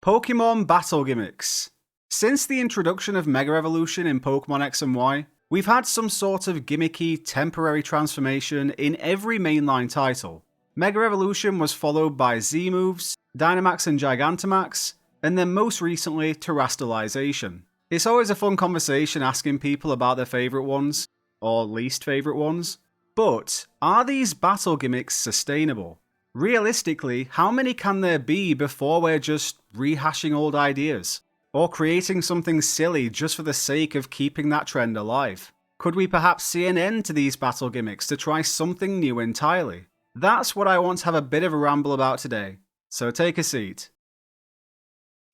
Pokémon Battle Gimmicks. Since the introduction of Mega Evolution in Pokémon X and Y, we've had some sort of gimmicky, temporary transformation in every mainline title. Mega Evolution was followed by Z moves, Dynamax and Gigantamax, and then most recently, Terastalization. It's always a fun conversation asking people about their favourite ones, or least favourite ones. But, are these battle gimmicks sustainable? Realistically, how many can there be before we're just rehashing old ideas? Or creating something silly just for the sake of keeping that trend alive? Could we perhaps see an end to these battle gimmicks to try something new entirely? That's what I want to have a bit of a ramble about today, so take a seat.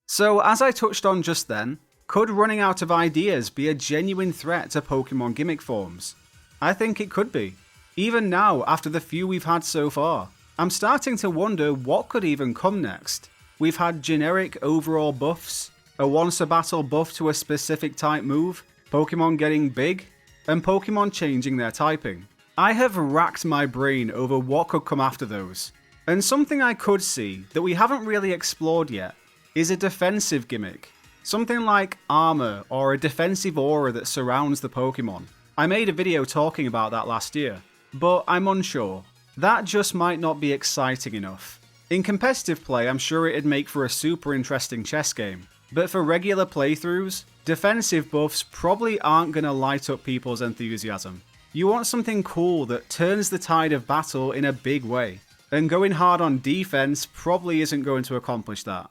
So as I touched on just then, could running out of ideas be a genuine threat to Pokemon gimmick forms? I think it could be. Even now, after the few we've had so far, I'm starting to wonder what could even come next. We've had generic overall buffs, a once a battle buff to a specific type move, Pokemon getting big, and Pokemon changing their typing. I have racked my brain over what could come after those, and something I could see that we haven't really explored yet is a defensive gimmick. Something like armor or a defensive aura that surrounds the Pokemon. I made a video talking about that last year, but I'm unsure. That just might not be exciting enough. In competitive play, I'm sure it'd make for a super interesting chess game, but for regular playthroughs, defensive buffs probably aren't going to light up people's enthusiasm. You want something cool that turns the tide of battle in a big way, and going hard on defense probably isn't going to accomplish that.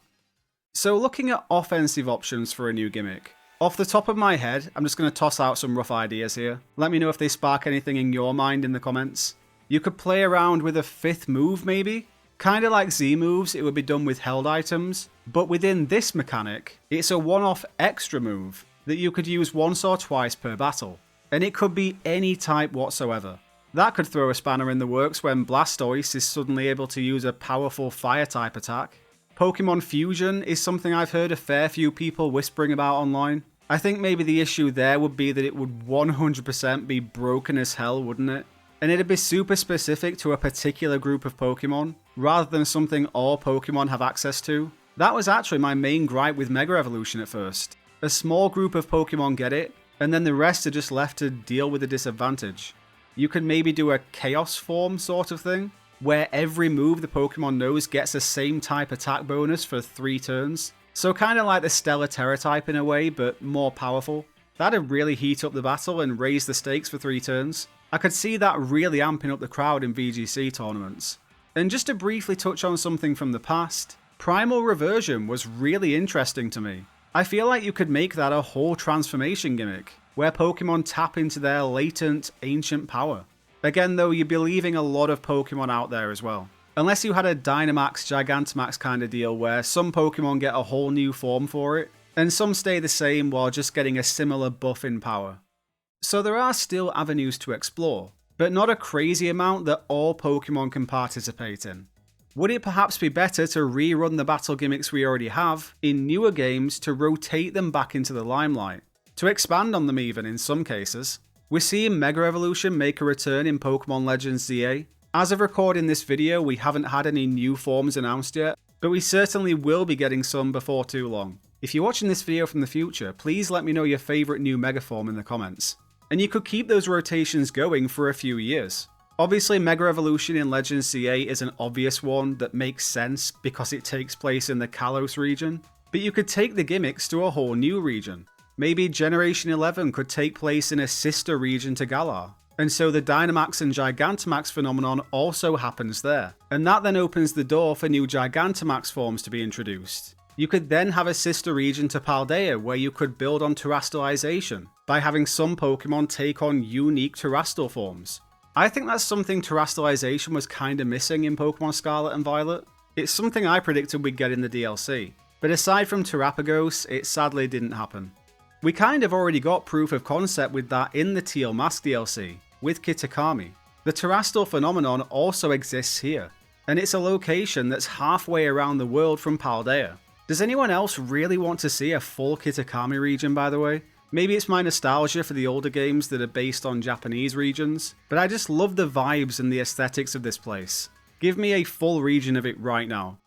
So looking at offensive options for a new gimmick, off the top of my head, I'm just going to toss out some rough ideas here. Let me know if they spark anything in your mind in the comments. You could play around with a fifth move maybe? Kinda like Z moves, it would be done with held items, but within this mechanic, it's a one-off extra move that you could use once or twice per battle, and it could be any type whatsoever. That could throw a spanner in the works when Blastoise is suddenly able to use a powerful fire type attack. Pokemon Fusion is something I've heard a fair few people whispering about online. I think maybe the issue there would be that it would 100% be broken as hell, wouldn't it? And it'd be super specific to a particular group of Pokemon, rather than something all Pokemon have access to. That was actually my main gripe with Mega Evolution at first. A small group of Pokemon get it, and then the rest are just left to deal with the disadvantage. You could maybe do a Chaos form sort of thing, where every move the Pokemon knows gets the same type attack bonus for 3 turns. So kinda like the Stellar Terra type in a way, but more powerful. That'd really heat up the battle and raise the stakes for 3 turns. I could see that really amping up the crowd in VGC tournaments. And just to briefly touch on something from the past, Primal Reversion was really interesting to me. I feel like you could make that a whole transformation gimmick, where Pokemon tap into their latent, ancient power. Again though, you'd be leaving a lot of Pokemon out there as well. Unless you had a Dynamax, Gigantamax kind of deal where some Pokemon get a whole new form for it, and some stay the same while just getting a similar buff in power. So there are still avenues to explore, but not a crazy amount that all Pokemon can participate in. Would it perhaps be better to rerun the battle gimmicks we already have in newer games to rotate them back into the limelight? To expand on them even in some cases? We're seeing Mega Evolution make a return in Pokemon Legends ZA. As of recording this video, we haven't had any new forms announced yet, but we certainly will be getting some before too long. If you're watching this video from the future, please let me know your favourite new Mega form in the comments. And you could keep those rotations going for a few years. Obviously, Mega Evolution in Legends CA is an obvious one that makes sense because it takes place in the Kalos region, but you could take the gimmicks to a whole new region. Maybe Generation 11 could take place in a sister region to Galar, and so the Dynamax and Gigantamax phenomenon also happens there, and that then opens the door for new Gigantamax forms to be introduced. You could then have a sister region to Paldea where you could build on Terastalization by having some Pokemon take on unique Terastal forms. I think that's something Terastalization was kinda missing in Pokemon Scarlet and Violet. It's something I predicted we'd get in the DLC, but aside from Terapagos, it sadly didn't happen. We kind of already got proof of concept with that in the Teal Mask DLC, with Kitakami. The Terastal phenomenon also exists here, and it's a location that's halfway around the world from Paldea. Does anyone else really want to see a full Kitakami region, by the way? Maybe it's my nostalgia for the older games that are based on Japanese regions, but I just love the vibes and the aesthetics of this place. Give me a full region of it right now.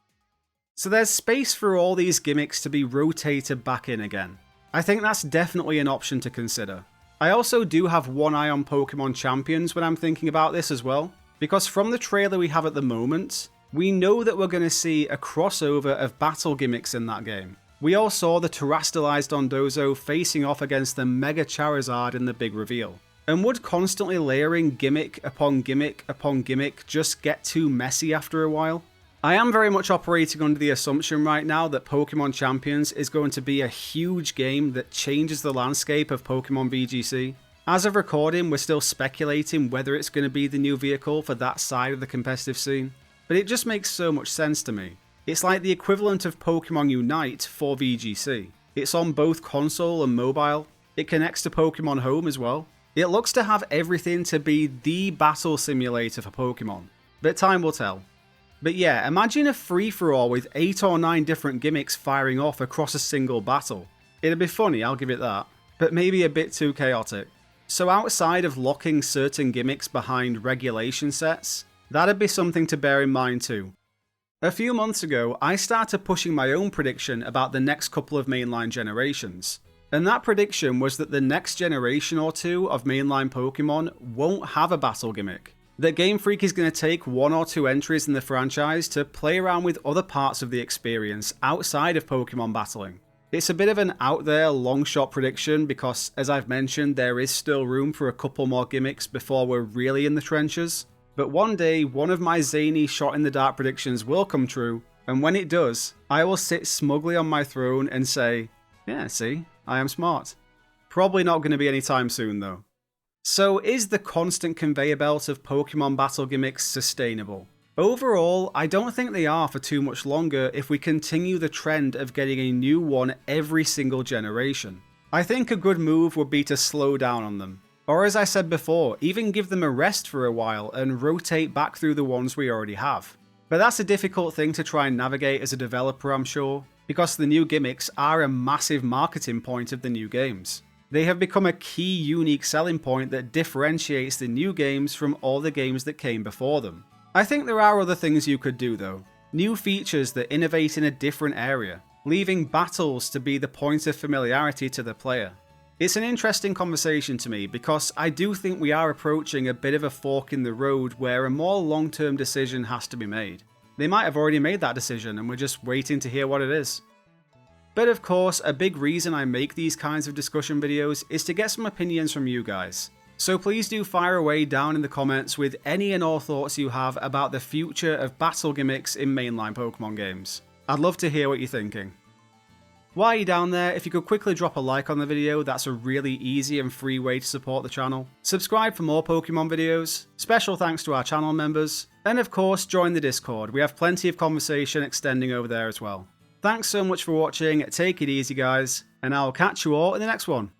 So there's space for all these gimmicks to be rotated back in again. I think that's definitely an option to consider. I also do have one eye on Pokemon Champions when I'm thinking about this as well, because from the trailer we have at the moment, we know that we're going to see a crossover of battle gimmicks in that game. We all saw the Terastalized Dondozo facing off against the Mega Charizard in the big reveal. And would constantly layering gimmick upon gimmick upon gimmick just get too messy after a while? I am very much operating under the assumption right now that Pokemon Champions is going to be a huge game that changes the landscape of Pokemon VGC. As of recording, we're still speculating whether it's going to be the new vehicle for that side of the competitive scene, but it just makes so much sense to me. It's like the equivalent of Pokemon Unite for VGC. It's on both console and mobile. It connects to Pokemon Home as well. It looks to have everything to be the battle simulator for Pokemon, but time will tell. But yeah, imagine a free-for-all with 8 or 9 different gimmicks firing off across a single battle. It'd be funny, I'll give it that, but maybe a bit too chaotic. So outside of locking certain gimmicks behind regulation sets, that'd be something to bear in mind too. A few months ago, I started pushing my own prediction about the next couple of mainline generations. And that prediction was that the next generation or two of mainline Pokemon won't have a battle gimmick. That Game Freak is going to take 1 or 2 entries in the franchise to play around with other parts of the experience outside of Pokemon battling. It's a bit of an out there long shot prediction because, as I've mentioned, there is still room for a couple more gimmicks before we're really in the trenches. But one day, one of my zany shot in the dark predictions will come true, and when it does, I will sit smugly on my throne and say, yeah, see, I am smart. Probably not going to be anytime soon though. So is the constant conveyor belt of Pokemon battle gimmicks sustainable? Overall, I don't think they are for too much longer if we continue the trend of getting a new one every single generation. I think a good move would be to slow down on them. Or as I said before, even give them a rest for a while and rotate back through the ones we already have. But that's a difficult thing to try and navigate as a developer, I'm sure, because the new gimmicks are a massive marketing point of the new games. They have become a key unique selling point that differentiates the new games from all the games that came before them. I think there are other things you could do though. New features that innovate in a different area, leaving battles to be the point of familiarity to the player. It's an interesting conversation to me because I do think we are approaching a bit of a fork in the road where a more long-term decision has to be made. They might have already made that decision and we're just waiting to hear what it is. But of course, a big reason I make these kinds of discussion videos is to get some opinions from you guys. So please do fire away down in the comments with any and all thoughts you have about the future of battle gimmicks in mainline Pokemon games. I'd love to hear what you're thinking. While you're down there, if you could quickly drop a like on the video, that's a really easy and free way to support the channel. Subscribe for more Pokemon videos, special thanks to our channel members, and of course join the Discord, we have plenty of conversation extending over there as well. Thanks so much for watching, take it easy guys, and I'll catch you all in the next one.